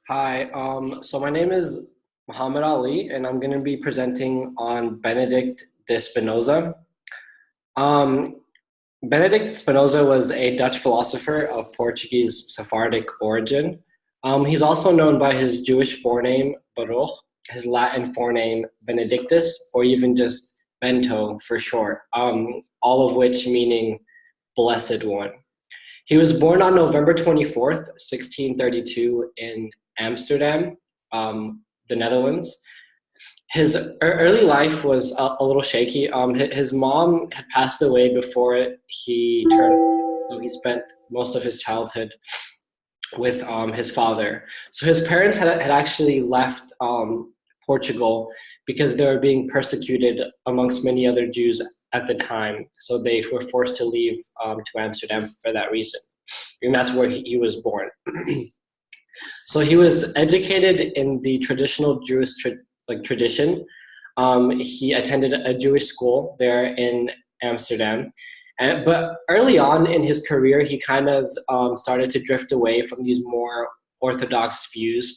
Hi, so my name is Muhammad Ali, and I'm going to be presenting on Benedict de Spinoza. Um, Benedict Spinoza was a Dutch philosopher of Portuguese Sephardic origin. He's also known by his Jewish forename Baruch, his Latin forename Benedictus, or even just Bento for short, all of which meaning blessed one. He was born on November 24th, 1632 in Amsterdam, the Netherlands. His early life was a little shaky. His mom had passed away before he turned, so he spent most of his childhood with his father. So his parents had actually left Portugal because they were being persecuted amongst many other Jews at the time. So they were forced to leave to Amsterdam for that reason. And that's where he was born. So he was educated in the traditional Jewish tradition. He attended a Jewish school there in Amsterdam. But early on in his career, he kind of started to drift away from these more orthodox views.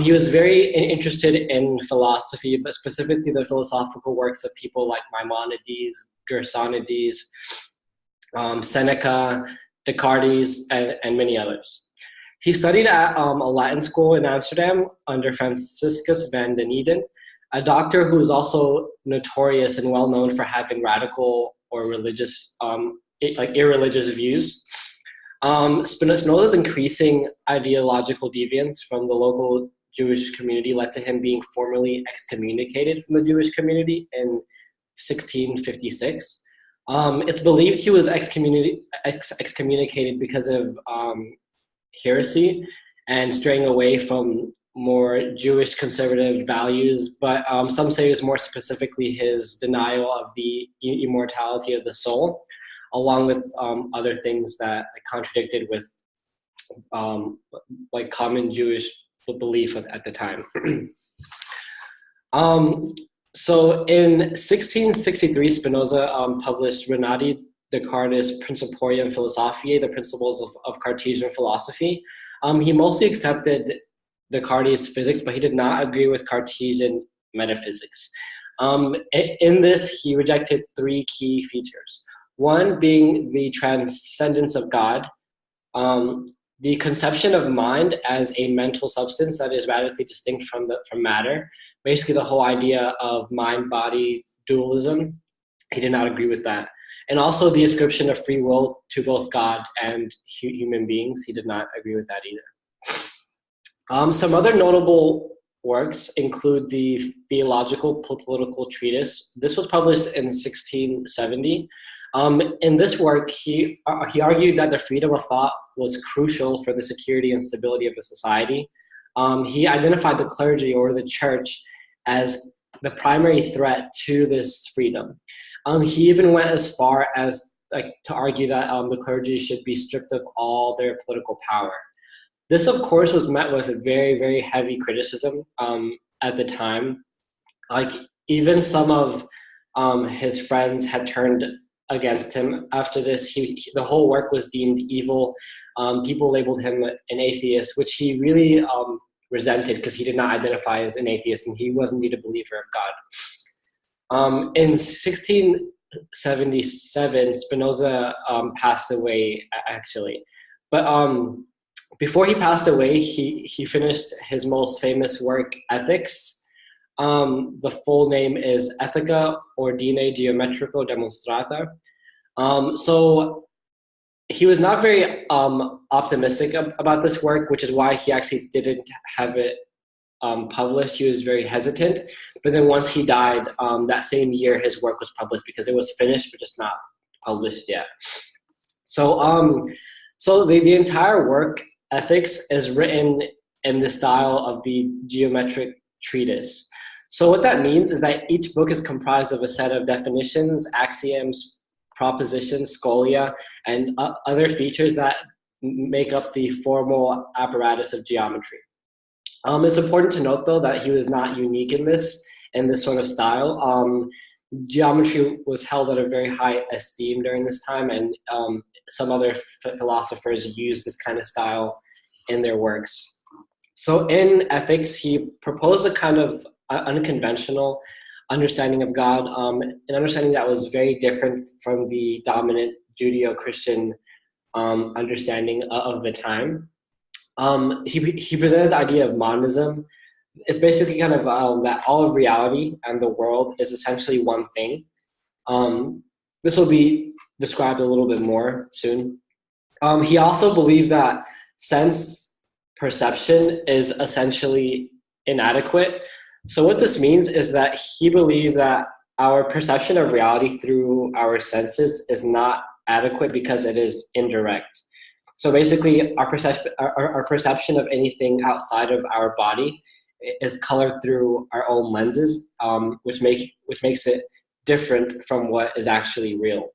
He was very interested in philosophy, but specifically the philosophical works of people like Maimonides, Gersonides, Seneca, Descartes, and many others. He studied at a Latin school in Amsterdam under Franciscus van den Eden, a doctor who was also notorious and well known for having radical or religious, irreligious views. Spinoza's increasing ideological deviance from the local Jewish community led to him being formally excommunicated from the Jewish community in 1656. It's believed he was excommunicated because of heresy and straying away from more Jewish conservative values, but some say it was more specifically his denial of the immortality of the soul, along with other things that contradicted with common Jewish belief at the time. So in 1663, Spinoza published Renati Descartes' Principium Philosophiae, the principles of Cartesian philosophy. He mostly accepted Descartes' physics, but he did not agree with Cartesian metaphysics. In this, he rejected three key features. One being the transcendence of God, the conception of mind as a mental substance that is radically distinct from matter. Basically, the whole idea of mind-body dualism. He did not agree with that. And also the ascription of free will to both God and human beings. He did not agree with that either. Some other notable works include the Theological Political Treatise. This was published in 1670. In this work, he argued that the freedom of thought was crucial for the security and stability of a society. He identified the clergy or the church as the primary threat to this freedom. He even went as far as to argue that the clergy should be stripped of all their political power. This, of course, was met with a very, very heavy criticism at the time. Even some of his friends had turned against him after this. The whole work was deemed evil. People labeled him an atheist, which he really resented because he did not identify as an atheist and he was indeed a believer of God. In 1677, Spinoza passed away, actually. But before he passed away, he finished his most famous work, Ethics. The full name is Ethica Ordine Geometrico Demonstrata. So he was not very optimistic about this work, which is why he actually didn't have it published. He was very hesitant. But then once he died, that same year, his work was published because it was finished, but just not published yet. So, the entire work, Ethics, is written in the style of the geometric treatise. So what that means is that each book is comprised of a set of definitions, axioms, propositions, scholia, and other features that make up the formal apparatus of geometry. It's important to note, though, that he was not unique in this sort of style. Geometry was held at a very high esteem during this time, and some other philosophers used this kind of style in their works. So in ethics, he proposed a kind of unconventional understanding of God, an understanding that was very different from the dominant Judeo-Christian understanding of the time. He presented the idea of monism. It's basically kind of that all of reality and the world is essentially one thing. This will be described a little bit more soon. He also believed that sense perception is essentially inadequate. So what this means is that he believed that our perception of reality through our senses is not adequate because it is indirect. So basically, our perception of anything outside of our body is colored through our own lenses, which makes it different from what is actually real.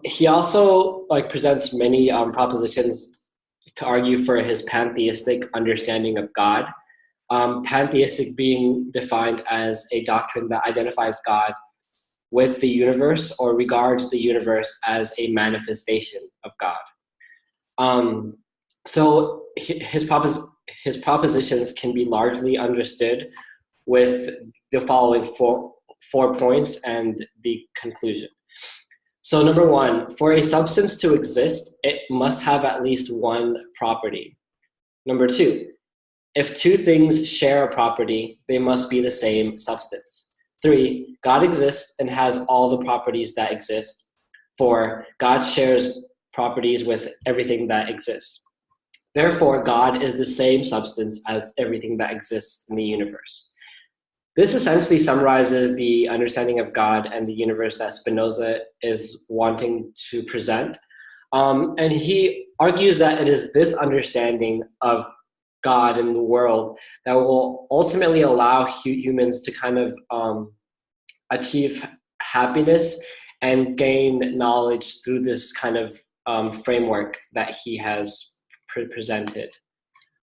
He also presents many propositions to argue for his pantheistic understanding of God. Pantheistic being defined as a doctrine that identifies God with the universe or regards the universe as a manifestation of God. So his propositions can be largely understood with the following four points and the conclusion. So number one, for a substance to exist, it must have at least one property. Number two, if two things share a property, they must be the same substance. 3, God exists and has all the properties that exist. 4, God shares properties with everything that exists. Therefore, God is the same substance as everything that exists in the universe. This essentially summarizes the understanding of God and the universe that Spinoza is wanting to present. And he argues that it is this understanding of God and the world that will ultimately allow humans to kind of achieve happiness and gain knowledge through this kind of framework that he has presented.